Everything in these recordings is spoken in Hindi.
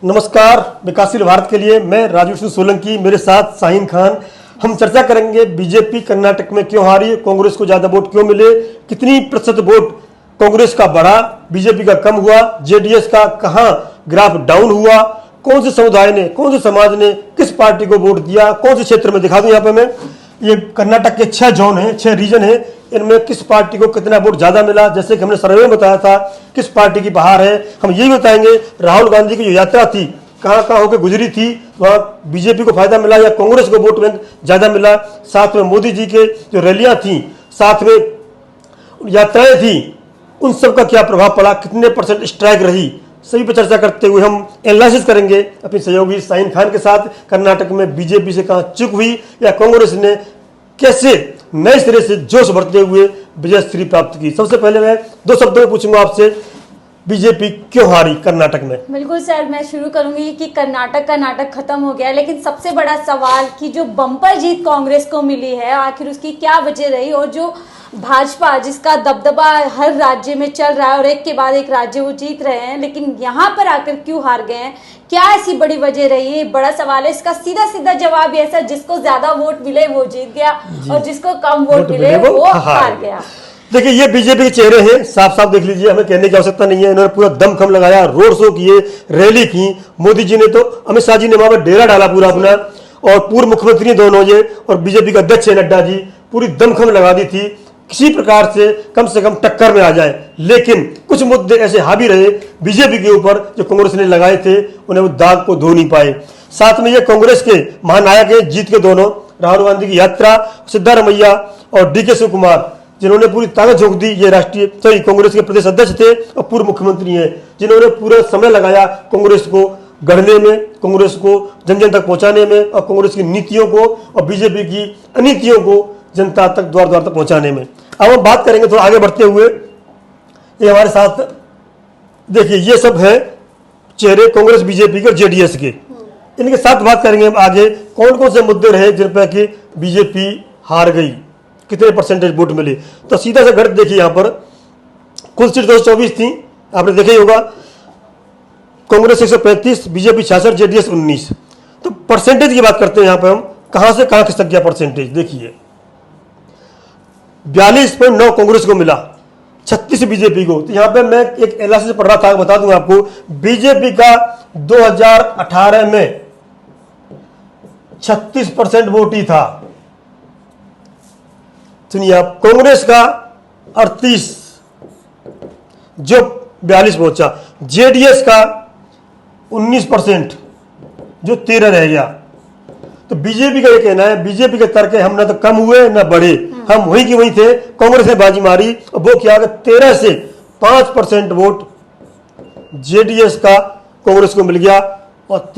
नमस्कार। विकासशील भारत के लिए मैं राजू सिंह सोलंकी, मेरे साथ शाहीन खान। हम चर्चा करेंगे बीजेपी कर्नाटक में क्यों हारी, कांग्रेस को ज्यादा वोट क्यों मिले, कितनी प्रतिशत वोट कांग्रेस का बढ़ा, बीजेपी का कम हुआ, जेडीएस का कहां ग्राफ डाउन हुआ, कौन से समुदाय ने, कौन से समाज ने किस पार्टी को वोट दिया, कौन से क्षेत्र में। दिखा दूं यहाँ पे मैं, ये कर्नाटक के 6 जोन हैं, 6 रीजन हैं, इनमें किस पार्टी को कितना वोट ज्यादा मिला। जैसे कि हमने सर्वे में बताया था किस पार्टी की बहार है, हम यही बताएंगे राहुल गांधी की जो यात्रा थी कहां कहां होकर गुजरी थी, वहां बीजेपी को फायदा मिला या कांग्रेस को वोट बैंक ज्यादा मिला। साथ में मोदी जी के जो रैलियां थी, साथ में यात्राएं थी, उन सब का क्या प्रभाव पड़ा, कितने % स्ट्राइक रही, सभी पर चर्चा करते हुए हम एनालिसिस करेंगे अपने सहयोगी शाहीन खान के साथ। कर्नाटक में बीजेपी से कहां चूक हुई या कांग्रेस ने कैसे नए सिरे से जोश भरते हुए विजयश्री प्राप्त की। सबसे पहले मैं 2 शब्दों में पूछूंगा आपसे, बीजेपी क्यों हारी कर्नाटक में? बिल्कुल सर, मैं शुरू करूंगी कि कर्नाटक का नाटक खत्म हो गया, लेकिन सबसे बड़ा सवाल कि जो बम्पर जीत कांग्रेस को मिली है आखिर उसकी क्या वजह रही, और जो भाजपा जिसका दबदबा हर राज्य में चल रहा है और एक के बाद एक राज्य वो जीत रहे हैं, लेकिन यहाँ पर आकर क्यों हार गए हैं, क्या ऐसी बड़ी वजह रही है, बड़ा सवाल है। इसका सीधा सीधा जवाब ये है, जिसको ज्यादा वोट मिले वो जीत गया और जिसको कम वोट मिले वो हार गया। देखिए, ये बीजेपी के चेहरे हैं, साफ साफ देख लीजिए, हमें कहने की आवश्यकता नहीं है। इन्होंने पूरा दमखम लगाया, रोड शो किए, रैली की। मोदी जी ने तो, अमित शाह जी ने वहां पर डेरा डाला पूरा अपना, और पूर्व मुख्यमंत्री दोनों ये और बीजेपी का अध्यक्ष नड्डा जी पूरी दमखम लगा दी थी किसी प्रकार से कम टक्कर में आ जाए। लेकिन कुछ मुद्दे ऐसे हावी रहे बीजेपी के ऊपर जो कांग्रेस ने लगाए थे, उन्हें वो दाग को धो नहीं पाए। साथ में ये कांग्रेस के महानायक हैं जीत के दोनों, राहुल गांधी की यात्रा, सिद्धारमैया और डीके शिव कुमार, जिन्होंने पूरी ताकत झोंक दी। ये कांग्रेस के प्रदेश अध्यक्ष थे और पूर्व मुख्यमंत्री हैं, जिन्होंने पूरा समय लगाया कांग्रेस को गढ़ने में, कांग्रेस को जन जन तक पहुंचाने में, और कांग्रेस की नीतियों को और बीजेपी की अनीतियों को जनता तक, द्वार द्वार तक पहुंचाने में। अब हम बात करेंगे थोड़ा आगे बढ़ते हुए। ये हमारे साथ देखिए, ये सब है चेहरे कांग्रेस, बीजेपी के, जेडीएस के। इनके साथ बात करेंगे हम आगे कौन कौन से मुद्दे रहे जिन पर कि बीजेपी हार गई, कितने % वोट मिले। तो सीधा से गणित देखिए, यहां पर कुल सीट 224 थी, आपने देखा ही होगा। Congress 135, BJP 66, JDS 19। तो परसेंटेज की बात करते हैं यहां पर हम, कहां से कहां खिसक गया परसेंटेज। देखिए, 42.9 कांग्रेस को मिला, 36 बीजेपी को। तो यहां पे मैं एक एनालिसिस पढ़ रहा था, बता दूंगा आपको। बीजेपी का 2018 में 36% वोट ही था, सुनिए आप। कांग्रेस का 38, जो 42 पहुंचा। जेडीएस का 19%, जो 13 रह गया। तो बीजेपी का ये कहना है, बीजेपी के तर्क है, हम ना तो कम हुए ना बढ़े, हम वहीं की वहीं थे। कांग्रेस ने बाजी मारी और वो क्या, 13 से 5% वोट जेडीएस का कांग्रेस को मिल गया, और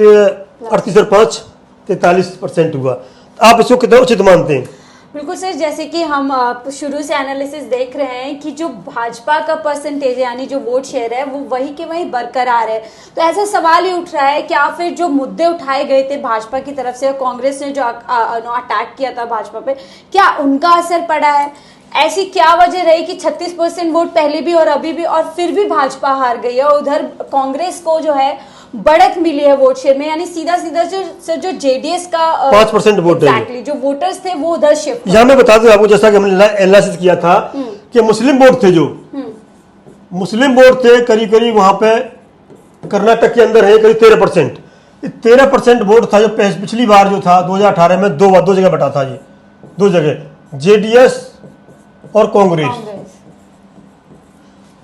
38 और 5 43% हुआ। आप इसको कितना उचित मानते हैं? बिल्कुल सर, जैसे कि हम शुरू से एनालिसिस देख रहे हैं कि जो भाजपा का परसेंटेज यानी जो वोट शेयर है वो वही के वही बरकरार है। तो ऐसा सवाल ही उठ रहा है, क्या फिर जो मुद्दे उठाए गए थे भाजपा की तरफ से और कांग्रेस ने जो अटैक किया था भाजपा पे, क्या उनका असर पड़ा है? ऐसी क्या वजह रही कि 36% वोट पहले भी और अभी भी, और फिर भी भाजपा हार गई है, और उधर कांग्रेस को जो है बढ़त मिली है वोट शेयर में, यानी सीधा सीधा जो जेडीएस का 5% वोट है, जो वोटर्स थे वो उधर शिफ्ट। यहां मैं बता दूं आपको, जैसा कि हमने एनालिसिस किया था कि मुस्लिम वोट थे, जो मुस्लिम वोट थे करीब करीब वहां पे कर्नाटक के अंदर है करीब 13%। 13% वोट था जो पिछली बार जो था 2018 में दो जगह बटा था, ये 2 जगह जेडीएस और कांग्रेस।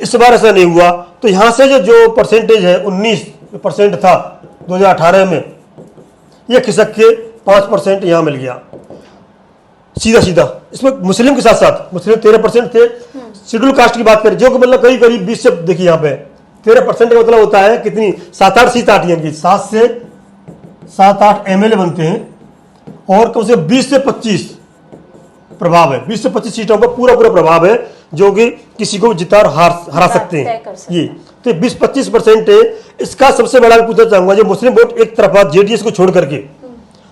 इस बार ऐसा नहीं हुआ। तो यहां से जो परसेंटेज है 19% था 2018 में, यह खिसक के 5% यहां मिल गया सीधा सीधा। इसमें मुस्लिम के साथ साथ मुस्लिम 13% थे। शेड्यूल कास्ट की बात करें, जो कि मतलब करीब करीब 20 से, देखिए यहां पे 13% का मतलब होता है कितनी, 7-8 सीट आती है, 7 से 7-8 एमएलए बनते हैं, और कम से 20 से 25 प्रभाव है। 20 से 25 सीटों का पूरा प्रभाव है, जो कि किसी को जिता और हरा सकते हैं ये। तो 20-25% है। इसका सबसे बड़ा मैं पूछना चाहूंगा, जो मुस्लिम वोट एक तरफा जेडीएस को छोड़ करके,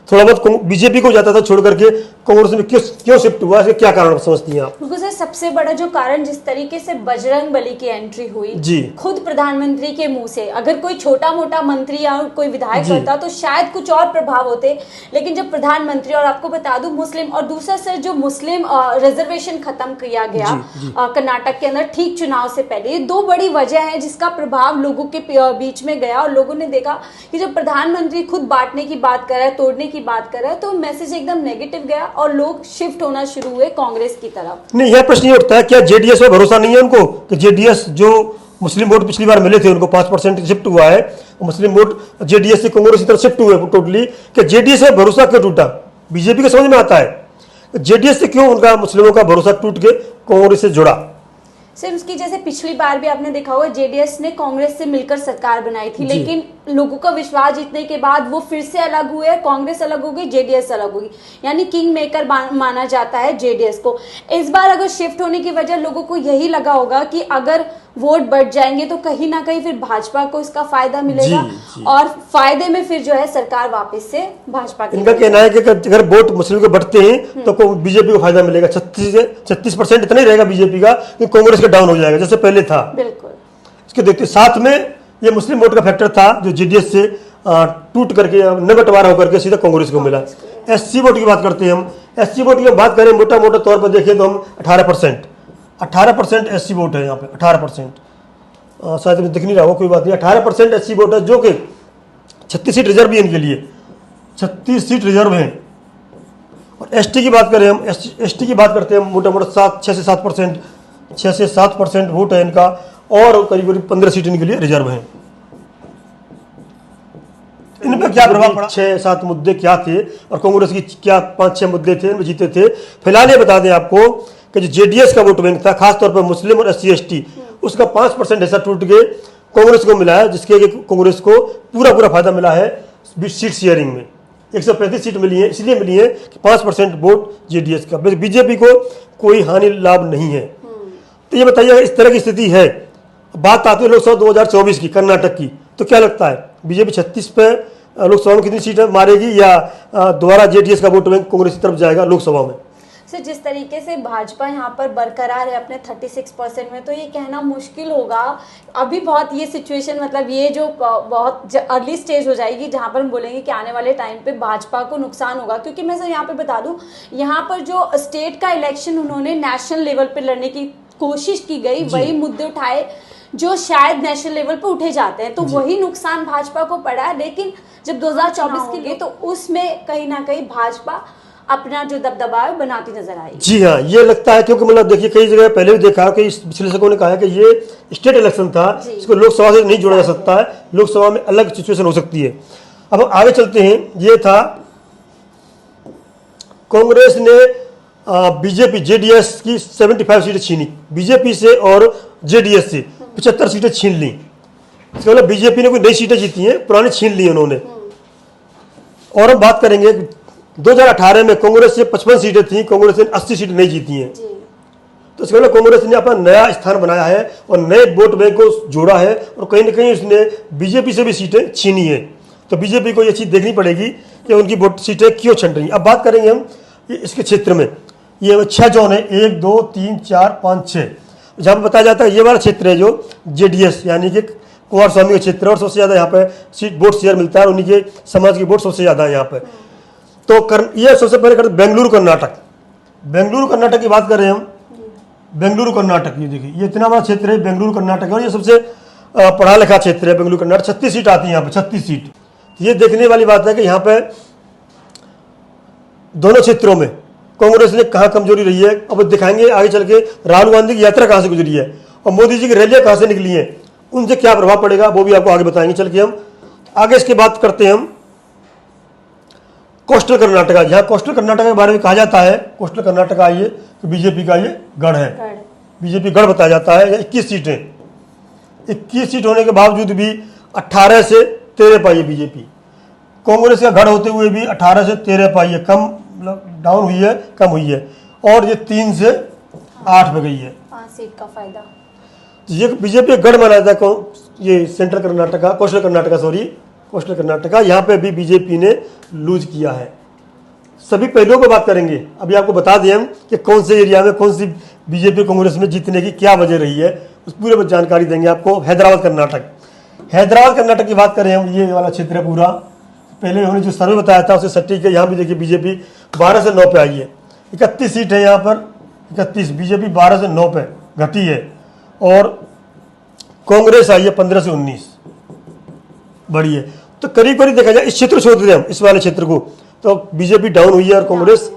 थोड़ा बहुत बीजेपी को जाता था छोड़ करके, कांग्रेस में क्यों शिफ्ट हुआ, इसके क्या कारण समझती हैं आप? बिल्कुल सर, सबसे बड़ा जो कारण जिस तरीके से बजरंग बली की एंट्री हुई जी, खुद प्रधानमंत्री के मुंह से, अगर कोई छोटा मोटा मंत्री या कोई विधायक करता तो शायद कुछ और प्रभाव होते, लेकिन जब प्रधानमंत्री, और आपको बता दूं मुस्लिम, और दूसरा सर जो मुस्लिम रिजर्वेशन खत्म किया गया कर्नाटक के अंदर ठीक चुनाव से पहले, ये दो बड़ी वजह है जिसका प्रभाव लोगों के बीच में गया, और लोगों ने देखा कि जब प्रधानमंत्री खुद बांटने की बात कर रहा है, तोड़ने की बात कर रहा है, तो मैसेज एकदम नेगेटिव गया और लोग शिफ्ट होना शुरू हुए कांग्रेस की तरफ। नहीं, यह प्रश्न ये उठता है क्या जेडीएस में भरोसा नहीं है उनको, कि जेडीएस जो मुस्लिम वोट पिछली बार मिले थे उनको 5% शिफ्ट हुआ है, मुस्लिम वोट जेडीएस से कांग्रेस की तरफ शिफ्ट हुए टोटली, कि जेडीएस में भरोसा क्यों टूटा? बीजेपी को समझ में आता है जेडीएस से क्यों उनका मुस्लिमों का भरोसा टूट के कांग्रेस से जुड़ा। सर उसकी जैसे पिछली बार भी आपने देखा होगा जेडीएस ने कांग्रेस से मिलकर सरकार बनाई थी, लेकिन लोगों का विश्वास जीतने के बाद वो फिर से अलग हुए, कांग्रेस अलग हो गई, जेडीएस अलग होगी, यानी किंग मेकर माना जाता है जेडीएस को। इस बार अगर शिफ्ट होने की वजह लोगों को यही लगा होगा कि अगर वोट बढ़ जाएंगे तो कहीं ना कहीं फिर भाजपा को इसका फायदा मिलेगा, और फायदे में फिर जो है सरकार वापस से भाजपा की। इनका कहना है कि अगर वोट मुस्लिम के बढ़ते हैं तो बीजेपी को फायदा मिलेगा, 36% इतना ही रहेगा बीजेपी का, कि कांग्रेस का डाउन हो जाएगा जैसे पहले था। बिल्कुल, इसके देखते साथ में ये मुस्लिम वोट का फैक्टर था जो जेडीएस से टूट करके न बंटवारा होकर के सीधा कांग्रेस को मिला। एससी वोट की बात करते हैं हम, एससी वोट की बात करें मोटा मोटा तौर पर देखें तो हम 18% एससी वोट है यहाँ पे, 18%, शायद दिख नहीं रहा हो, कोई बात नहीं, 18% एससी वोट है, जो कि 36 सीट रिजर्व भी है इनके लिए, 36 सीट रिजर्व हैं। और एसटी की बात करें हम, एसटी की बात करते हैं हम, मोटा मोटा 6 से 7% वोट है इनका, और करीब करीब 15 सीट इनके लिए रिजर्व हैं। इन पर क्या प्रभाव पड़ा? 6-7 मुद्दे क्या थे और कांग्रेस की क्या 5-6 मुद्दे थे, इनमें जीते थे। फिलहाल ये बता दें आपको कि जो जेडीएस का वोट बैंक था खासतौर पर मुस्लिम और एससी एसटी, उसका 5% हिस्सा टूट के कांग्रेस को मिला है, जिसके कांग्रेस को पूरा फायदा मिला है सीट शेयरिंग में। 135 सीट मिली है, इसलिए मिली है कि 5% वोट जेडीएस का, बीजेपी को कोई हानि लाभ नहीं है। तो ये बताइए इस तरह की स्थिति है, बात आती है लोकसभा 2024 की, कर्नाटक की, तो क्या लगता है बीजेपी 36 पे लोकसभा में कितनी सीटें मारेगी, या दोबारा जेडीएस का वोट बैंक कांग्रेस की तरफ जाएगा लोकसभा में? सर जिस तरीके से भाजपा यहाँ पर बरकरार है अपने 36% में, तो ये कहना मुश्किल होगा अभी बहुत, ये सिचुएशन मतलब ये जो बहुत अर्ली स्टेज हो जाएगी जहाँ पर हम बोलेंगे कि आने वाले टाइम पे भाजपा को नुकसान होगा। क्योंकि मैं सर यहाँ पे बता दूं, यहाँ पर जो स्टेट का इलेक्शन उन्होंने नेशनल लेवल पे लड़ने की कोशिश की गई, वही मुद्दे उठाए जो शायद नेशनल लेवल पे उठे जाते हैं, तो वही नुकसान भाजपा को पड़ा है। लेकिन जब 2024 के लिए, तो उसमें कहीं ना कहीं भाजपा अपना जो दबदबा है बनाती नजर आएगी। जी हाँ, ये लगता है, क्योंकि मतलब देखिए कई जगह पहले भी देखा कि विश्लेषकों ने कहा है कि ये स्टेट इलेक्शन था, इसको लोकसभा से नहीं जोड़ा जा सकता है, लोकसभा में अलग सिचुएशन हो सकती है। अब हम आगे चलते हैं। ये था कांग्रेस ने बीजेपी जेडीएस की 75 सीटें छीनी बीजेपी से, और जेडीएस से 75 सीटें छीन ली। इसका मतलब बीजेपी ने कोई नई सीटें जीती हैं, पुरानी छीन ली उन्होंने। और हम बात करेंगे 2018 में कांग्रेस से 55 सीटें थी, कांग्रेस ने 80 सीटें नहीं जीती हैं। तो इसका मतलब कांग्रेस ने अपना नया स्थान बनाया है और नए वोट बैंक को जोड़ा है, और कहीं ना कहीं उसने बीजेपी से भी सीटें छीनी है। तो बीजेपी को ये चीज़ देखनी पड़ेगी कि उनकी वोट सीटें क्यों छन रही। अब बात करेंगे हम इसके क्षेत्र में, ये 6 जोन है, 1 2 3 4 5 6, जहाँ पर बताया जाता है ये वाला क्षेत्र है जो जेडीएस यानी कि कुमार स्वामी का क्षेत्र, और सबसे ज़्यादा यहाँ पर सीट वोट शेयर मिलता है, उन्हीं के समाज की वोट सबसे ज़्यादा है यहाँ पर। तो ये सबसे पहले करते बेंगलुरु कर्नाटक। बेंगलुरु कर्नाटक की बात करें हम, बेंगलुरु कर्नाटक, ये देखिए ये इतना बड़ा क्षेत्र है बेंगलुरु कर्नाटक, और ये सबसे पढ़ा लिखा क्षेत्र है बेंगलुरु कर्नाटक। 36 सीट आती है यहाँ पे, 36 सीट। ये देखने वाली बात है कि यहाँ पे दोनों क्षेत्रों में कांग्रेस ने कहाँ कमजोरी रही है। अब दिखाएंगे आगे चल के राहुल गांधी की यात्रा कहाँ से गुजरी है और मोदी जी की रैलियाँ कहाँ से निकली हैं, उनसे क्या प्रभाव पड़ेगा वो भी आपको आगे बताएंगे चल के हम आगे। इसके बात करते हैं हम कोस्टल कर्नाटका, जहाँ कोस्टल कर्नाटका के बारे में कहा जाता है, कोस्टल कर्नाटका ये तो बीजेपी का ये गढ़ है, बीजेपी गढ़ बताया जाता है। 21 सीटें, 21 सीट होने के बावजूद भी 18 से 13 पाई है बीजेपी। कांग्रेस का गढ़ होते हुए भी 18 से 13 पाई है, कम डाउन हुई है, कम हुई है, और ये 3 से 8 पे गई है, 5 सीट का फायदा। ये बीजेपी गढ़ माना जाता है। ये central Karnataka, coastal Karnataka, sorry coastal Karnataka, यहाँ पे भी बीजेपी ने लूज किया है। सभी पहलुओं पर बात करेंगे। अभी आपको बता दें हम कि कौन से एरिया में कौन सी बीजेपी कांग्रेस में जीतने की क्या वजह रही है, उस पूरे में जानकारी देंगे आपको। हैदराबाद कर्नाटक की बात करें हम, ये वाला क्षेत्र है पूरा। पहले उन्होंने जो सर्वे बताया था उससे सटीक है। यहाँ भी देखिए बीजेपी 12 से 9 पे आई है, 31 सीट है यहाँ पर, 31। बीजेपी 12 से 9 पे घटी है और कांग्रेस आई है 15 से 19, बढ़ी है। तो करीब करीब देखा जाए, इस क्षेत्र छोड़ दें हम, इस वाले क्षेत्र को, तो बीजेपी डाउन हुई है और कांग्रेस।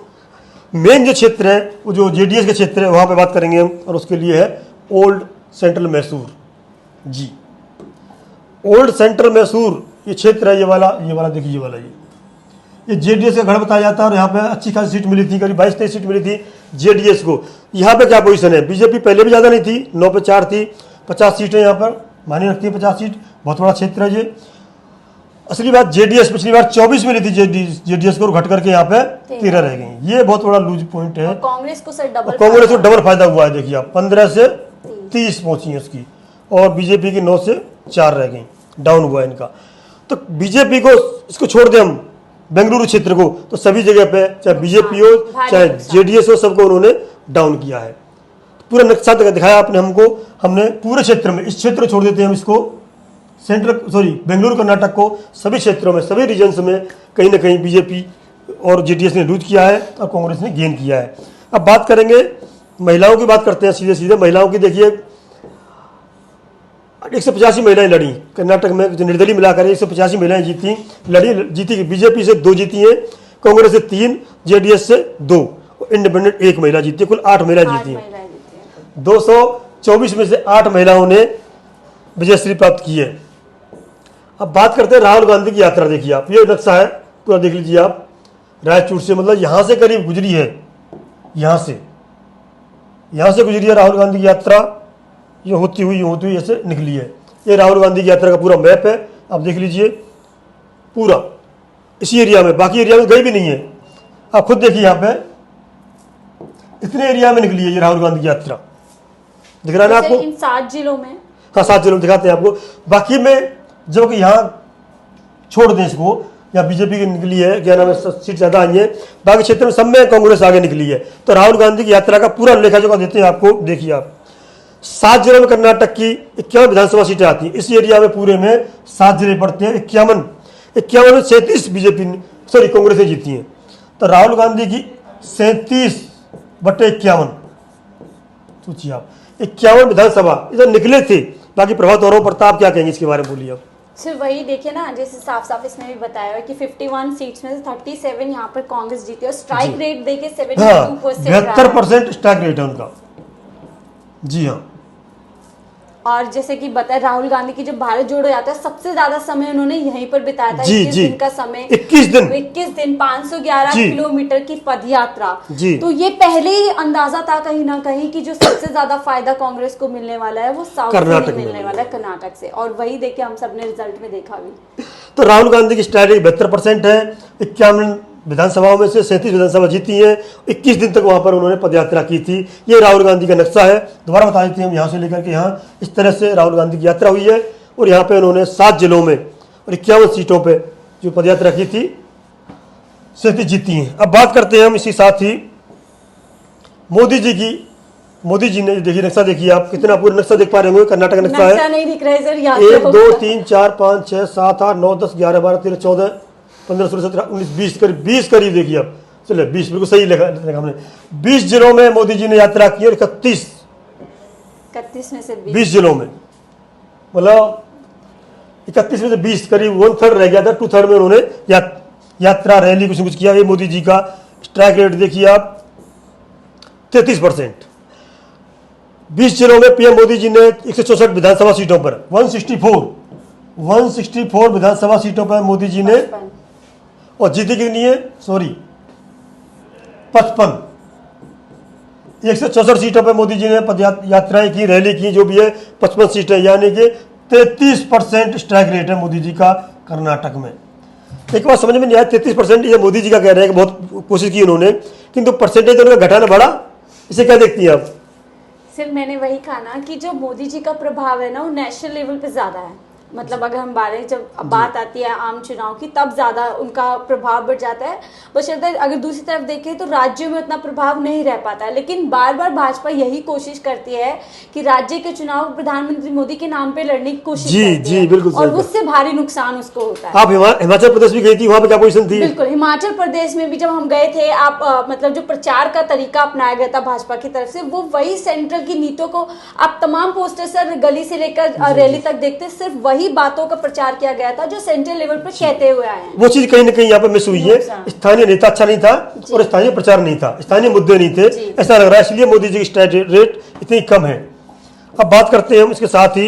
मेन जो क्षेत्र है वो जो जेडीएस के क्षेत्र है वहाँ पे बात करेंगे हम, और उसके लिए है ओल्ड सेंट्रल मैसूर जी। ओल्ड सेंट्रल मैसूर ये क्षेत्र है, ये वाला देखिए, ये जेडीएस का गढ़ बताया जाता है। और यहाँ पे अच्छी खासी सीट मिली थी, करीब 22-23 सीट मिली थी जेडीएस को। यहाँ पे क्या पोजीशन है, बीजेपी पहले भी ज़्यादा नहीं थी, 9 पे 4 थी, 50 सीटें यहाँ पर मानी रखती है, 50 सीट, बहुत बड़ा क्षेत्र है ये। असली बात, जेडीएस पिछली बार 24 मिली थी जेडीएस को, घट करके यहाँ पे 13 रह गई। ये बहुत बड़ा लूज पॉइंट है। कांग्रेस को डबल फायदा हुआ है। देखिए आप, 15 से 30 पहुंची है उसकी, और बीजेपी की 9 से 4 रह गई, डाउन हुआ है इनका। तो बीजेपी को, इसको छोड़ दें हम बेंगलुरु क्षेत्र को, तो सभी जगह पे चाहे बीजेपी हो चाहे जेडीएस हो, सबको उन्होंने डाउन किया है। पूरा नक्शा दिखाया आपने हमको, हमने पूरे क्षेत्र में, इस क्षेत्र छोड़ देते हैं हम इसको, बेंगलुरु कर्नाटक को, सभी क्षेत्रों में, सभी रीजन्स में कहीं ना कहीं बीजेपी और जेडीएस ने लूज किया है और कांग्रेस ने गेन किया है। अब बात करेंगे महिलाओं की, बात करते हैं सीधे महिलाओं की। देखिए 185 महिलाएं लड़ी कर्नाटक में, जो निर्दलीय मिलाकर 185 महिलाएं जीती। बीजेपी से 2 जीती हैं, कांग्रेस से 3, जेडीएस से 2, इंडिपेंडेंट 1 महिला जीती है। कुल 8 महिलाएं जीती हैं। 224 में से 8 महिलाओं ने विजयश्री प्राप्त की है। अब बात करते हैं राहुल गांधी की यात्रा। देखिए आप, ये नक्शा है पूरा, देख लीजिए आप। रायचूर से, मतलब यहाँ से करीब गुजरी है, यहाँ से गुजरी है राहुल गांधी की यात्रा। ये होती हुई ऐसे निकली है। ये राहुल गांधी की यात्रा का पूरा मैप है, आप देख लीजिए पूरा इसी एरिया में, बाकी एरिया में गई भी नहीं है। आप खुद देखिए यहाँ पे, इतने एरिया में निकली है ये राहुल गांधी की यात्रा। दिख रहा है ना आपको? इन 7 जिलों में, हाँ 7 जिलों में दिखाते हैं आपको। बाकी में जब यहाँ छोड़ दें इसको, या बीजेपी की निकली है, क्या नाम है, सीट ज़्यादा आई है, बाकी क्षेत्र में सब में कांग्रेस आगे निकली है। तो राहुल गांधी की यात्रा का पूरा लेखा जोखा देते हैं आपको। देखिए आप, 7 जिलों में कर्नाटक की 51 विधानसभा सीटें आती हैं। इस एरिया में पूरे में 7 जिले पड़ते हैं। 51 में 37 कांग्रेस ने जीती हैं। तो राहुल गांधी की 37/51, सोचिए आप, 51 विधानसभा इधर निकले थे। बाकी प्रभात और प्रताप क्या कहेंगे इसके बारे में, बोलिए आप। सिर्फ वही देखिए ना, जैसे साफ इसमें भी बताया है कि 51 सीट्स में से 37 यहाँ पर कांग्रेस जीती है, और स्ट्राइक रेट देके 72%, 72% स्ट्राइक रेट है उनका। जी हाँ। और जैसे कि बताया, राहुल गांधी की जब भारत जोड़ो यात्रा, सबसे ज्यादा समय उन्होंने यहीं पर बिताया था। 21 दिन का समय, 21 दिन 511 किलोमीटर की पद यात्रा। तो ये पहले ही अंदाजा था कहीं ना कहीं कि जो सबसे ज्यादा फायदा कांग्रेस को मिलने वाला है वो साउथ से मिलने वाला है, कर्नाटक से। और वही देखिए हम सबने रिजल्ट में देखा भी। तो राहुल गांधी की स्ट्रैटेजी 72% है। 51 विधानसभाओं में से 37 विधानसभा जीती है। 21 दिन तक वहां पर उन्होंने पदयात्रा की थी। ये राहुल गांधी का नक्शा है, दोबारा बता देते हैं हम। यहाँ से लेकर के यहाँ इस तरह से राहुल गांधी की यात्रा हुई है, और यहाँ पे उन्होंने 7 जिलों में और 51 सीटों पे जो पदयात्रा की थी, 37 जीती हैं। अब बात करते हैं हम इसी साथ ही मोदी जी की। मोदी जी ने, देखिए नक्शा, देखिए आप, कितना पूरा नक्शा देख पा रहे होंगे। कर्नाटक का नक्शा है। नहीं दिख रहा है सर, 1 2 3 4 5 6 7 8 9 10 11 12 13 14 15 16 17 19 20 करीब देखिए आप। चलिए 20 बिल्कुल सही लिखा हमने। 20 जिलों में मोदी जी ने यात्रा की, और 31 में से 20 जिलों में, मतलब 31 में से 20, करीब 1/3 रह गया था। 2/3 में उन्होंने यात्रा रैली कुछ किया। ये मोदी जी का स्ट्राइक रेट देखिए आप, 33%। 20 जिलों में पीएम मोदी जी ने 164 विधानसभा सीटों पर 164 विधानसभा सीटों पर मोदी जी ने, और जीती कितनी है, 55। 164 सीटों पर मोदी जी ने यात्राएं की, रैली की, जो भी है 55 सीटें, यानी कि 33% स्ट्राइक रेट है मोदी जी का कर्नाटक में। एक बात समझ में नहीं आया, 33% ये मोदी जी का कह रहे हैं कि बहुत कोशिश की उन्होंने, किंतु परसेंटेज उनका घटाना बढ़ा। इसे क्या देखती हैं आप? सिर्फ मैंने वही कहा ना कि जो मोदी जी का प्रभाव है ना, वो नेशनल लेवल पे ज्यादा है। मतलब अगर हम जब बात आती है आम चुनाव की, तब ज्यादा उनका प्रभाव बढ़ जाता है। बशर्ते अगर दूसरी तरफ देखें तो राज्यों में उतना प्रभाव नहीं रह पाता है, लेकिन बार बार भाजपा यही कोशिश करती है कि राज्य के चुनाव प्रधानमंत्री मोदी के नाम पे लड़ने की कोशिश करती है, बिल्कुल, और उससे भारी नुकसान उसको होता है। आप हिमाचल प्रदेश भी गई थी, वहां पे क्या पोजीशन थी? बिल्कुल, हिमाचल प्रदेश में भी जब हम गए थे, आप मतलब जो प्रचार का तरीका अपनाया गया था भाजपा की तरफ से, वो वही सेंट्रल की नीतियों को आप तमाम पोस्टर सर गली से लेकर रैली तक देखते, सिर्फ वही बातों का प्रचार किया गया था जो सेंट्रल लेवल पर कहते हुए आए हैं। वो चीज कहीं ना कहीं यहाँ पे मिस हुई है। स्थानीय नेता अच्छा नहीं था और स्थानीय प्रचार नहीं था, स्थानीय मुद्दे नहीं थे, ऐसा लग रहा है, इसलिए मोदी जी की स्ट्राइक रेट इतनी कम है। अब बात करते हैं हम इसके साथ ही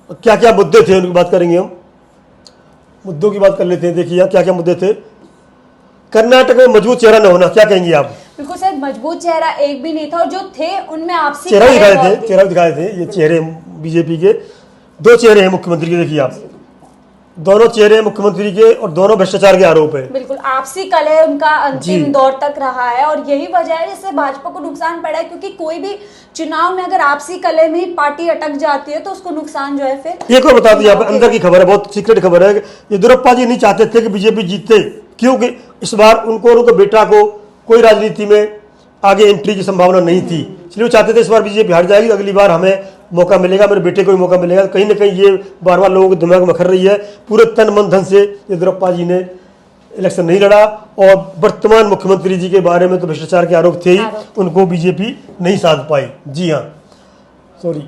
क्या क्या मुद्दे थे, उनकी बात करेंगे हम। मुद्दों की बात कर लेते हैं। देखिए क्या क्या मुद्दे थे। कर्नाटक में मजबूत चेहरा न होना, क्या कहेंगे आप? बिल्कुल सर, मजबूत चेहरा एक भी नहीं था, और जो थे उनमें आपसी चेहरा दिखाए थे। ये चेहरे बीजेपी के 2 चेहरे हैं मुख्यमंत्री के। देखिए आप, दोनों चेहरे मुख्यमंत्री के और दोनों भ्रष्टाचार के आरोप है। बिल्कुल, आपसी कलह उनका अंतिम दौर तक रहा है, और यही वजह है जिससे भाजपा को नुकसान पड़ा है, क्योंकि कोई भी चुनाव में अगर आपसी कलह में ही पार्टी अटक जाती है तो उसको नुकसान जो है फिर। एक और बता दूं, यहाँ पे अंदर की खबर है, बहुत सीक्रेट खबर है। येदियुरप्पा जी नहीं चाहते थे कि बीजेपी जीते, क्योंकि इस बार उनको और उनके बेटा को कोई राजनीति में आगे एंट्री की संभावना नहीं थी, इसलिए वो चाहते थे इस बार बीजेपी हार जाएगी, अगली बार हमें मौका मिलेगा, मेरे बेटे को भी मौका मिलेगा। कहीं ना कहीं ये बार बार लोगों के दिमाग में मखर रही है। पूरे तन मन धन से येदियुरप्पा जी ने इलेक्शन नहीं लड़ा, और वर्तमान मुख्यमंत्री जी के बारे में तो भ्रष्टाचार के आरोप थे ही, उनको बीजेपी नहीं साध पाई। जी हाँ, सॉरी,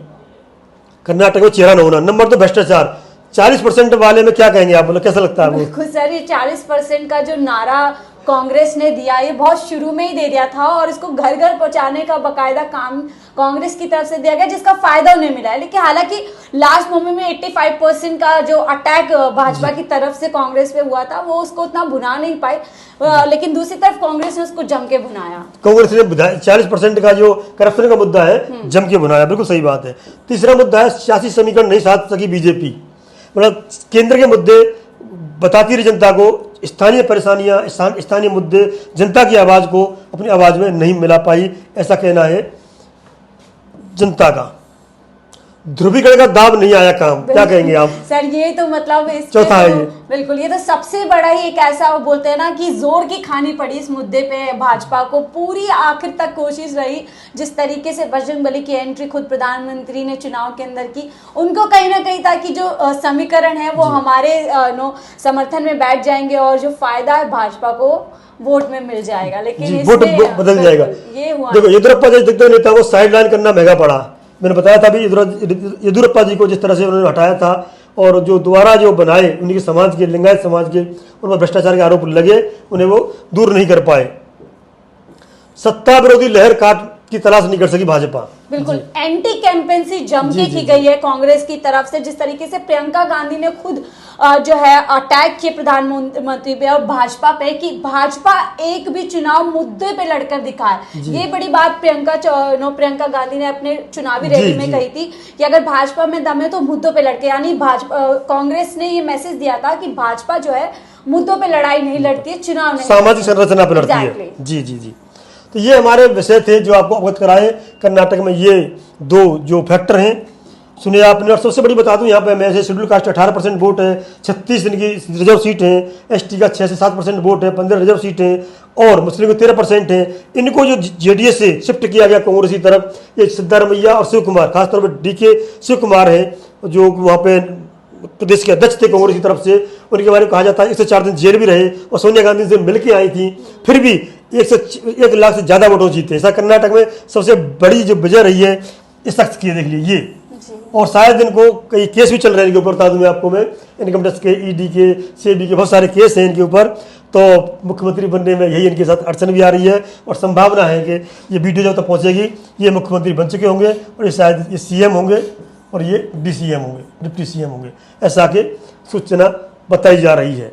कर्नाटक में चेहरा न होना, नंबर तो भ्रष्टाचार 40% वाले में क्या कहेंगे आप? बोलो, कैसा लगता है आपको? बिल्कुल सर, ये 40% का जो नारा कांग्रेस ने दिया, ये बहुत शुरू में ही दे दिया था, और इसको घर घर पहुंचाने का बकायदा काम कांग्रेस की तरफ से दिया गया, जिसका फायदा उन्हें मिला है। लेकिन हालांकि लास्ट मोमेंट में 85% का जो अटैक भाजपा की तरफ से कांग्रेस पे हुआ था, वो उसको उतना भुना नहीं पाई, लेकिन दूसरी तरफ कांग्रेस ने उसको जम के भुनाया। कांग्रेस ने 40% का जो करप्शन का मुद्दा है जम के भुनाया, बिल्कुल सही बात है। तीसरा मुद्दा है सियासी समीकरण नहीं साध सकी बीजेपी, मतलब केंद्र के मुद्दे बताती रही जनता को, स्थानीय परेशानियां, स्थानीय मुद्दे, जनता की आवाज को अपनी आवाज में नहीं मिला पाई, ऐसा कहना है जनता का। ध्रुवीकरण का दाब नहीं आया काम, क्या कहेंगे आप? सर ये तो मतलब इस चौथा है ये। बिल्कुल, ये तो सबसे बड़ा ही एक ऐसा, वो बोलते हैं ना कि जोर की खानी पड़ी इस मुद्दे पे भाजपा को, पूरी आखिर तक कोशिश रही। जिस तरीके से बजरंगबली की एंट्री खुद प्रधानमंत्री ने चुनाव के अंदर की, उनको कहीं ना कहीं था कि जो समीकरण है वो हमारे समर्थन में बैठ जाएंगे, और जो फायदा है भाजपा को वोट में मिल जाएगा, लेकिन वोट बदल जाएगा। ये हुआ। देखो, येदियुरप्पा जी दिग्गज नेता को साइड लाइन करना महंगा पड़ा। मैंने बताया था अभी, येदियुरप्पा जी को जिस तरह से उन्होंने हटाया था, और जो दोबारा जो बनाए उनके समाज के, लिंगायत समाज के, उनमें भ्रष्टाचार के आरोप लगे, उन्हें वो दूर नहीं कर पाए। सत्ता विरोधी लहर काट की तलाश नहीं कर सकी भाजपा। बिल्कुल, एंटी कैंपेन्सी जम के की गई है कांग्रेस की तरफ से। जिस तरीके से प्रियंका गांधी ने खुद जो है अटैक किए प्रधानमंत्री पे और भाजपा पे, कि भाजपा एक भी चुनाव मुद्दे पे लड़कर दिखाए, ये बड़ी बात प्रियंका गांधी ने अपने चुनावी रैली में कही थी कि अगर भाजपा में दम है तो मुद्दों पे लड़के, यानी भाजपा, कांग्रेस ने ये मैसेज दिया था कि भाजपा जो है मुद्दों पे लड़ाई नहीं लड़ती है, चुनाव नहीं, सामाजिक संरचना पे लड़ती है। जी जी जी, तो ये हमारे विषय थे जो आपको अवगत कराए। कर्नाटक में ये 2 जो फैक्टर हैं सुनिए आपने। और सबसे बड़ी बता दूं, यहाँ पे मैं शेड्यूल कास्ट 18% वोट है, 36 दिन की रिजर्व सीट है, एसटी का 6 से 7% वोट है, 15 रिजर्व सीट है, और मुस्लिम को 13% है। इनको जो जेडीएस से शिफ्ट किया गया कांग्रेस की तरफ, ये सिद्धारमैया और शिव कुमार, खासतौर पर डीके शिव कुमार है जो वहाँ पे प्रदेश के अध्यक्ष थे कांग्रेस की तरफ से, उनके बारे में कहा जाता है 104 दिन जेल भी रहे, और सोनिया गांधी से मिलकर आई थी, फिर भी 1 लाख से ज्यादा वोटों जीते। ऐसा कर्नाटक में सबसे बड़ी जो विजय रही है इस शख्स की, देख लीजिए ये। और शायद इनको कई केस भी चल रहे हैं इनके ऊपर, बता दूं मैं आपको, मैं इनकम टैक्स के, ईडी के, सेबी के बहुत सारे केस हैं इनके ऊपर। तो मुख्यमंत्री बनने में यही इनके साथ अड़चन भी आ रही है, और संभावना है कि ये वीडियो जब तक पहुंचेगी ये मुख्यमंत्री बन चुके होंगे, और ये शायद ये सीएम होंगे, और ये डीसीएम होंगे, डिप्टी सीएम होंगे, ऐसा के सूचना बताई जा रही है।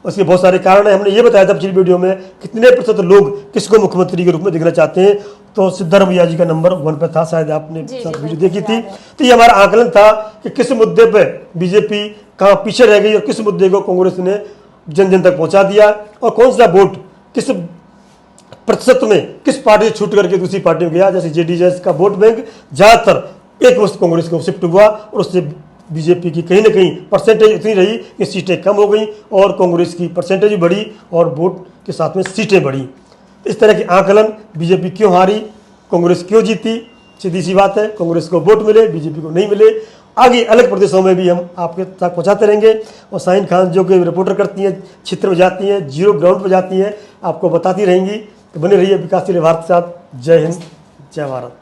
उसके बहुत सारे कारण है। हमने ये बताया था पिछली वीडियो में कितने प्रतिशत लोग किसको मुख्यमंत्री के रूप में देखना चाहते हैं, तो सिद्धारमैया जी का नंबर 1 पे था, शायद आपने वीडियो देखी थी। तो ये हमारा आकलन था कि किस मुद्दे पे बीजेपी कहाँ पीछे रह गई, और किस मुद्दे को कांग्रेस ने जन जन तक पहुंचा दिया, और कौन सा वोट किस प्रतिशत में किस पार्टी से छूट करके दूसरी पार्टी में गया। जैसे जेडीएस का वोट बैंक ज्यादातर एक वक्त कांग्रेस को शिफ्ट हुआ, और उससे बीजेपी की कहीं ना कहीं परसेंटेज उतनी रही कि सीटें कम हो गई और कांग्रेस की परसेंटेज भी बढ़ी और वोट के साथ में सीटें बढ़ी। इस तरह के आकलन बीजेपी क्यों हारी, कांग्रेस क्यों जीती, सीधी सी बात है, कांग्रेस को वोट मिले, बीजेपी को नहीं मिले। आगे अलग प्रदेशों में भी हम आपके तक पहुंचाते रहेंगे और शाहीन खान जो कि रिपोर्टर करती हैं, क्षेत्र में जाती हैं, जीरो ग्राउंड पर जाती हैं, आपको बताती रहेंगी। तो बने रहिए विकासशील भारत के साथ। जय हिंद, जय भारत।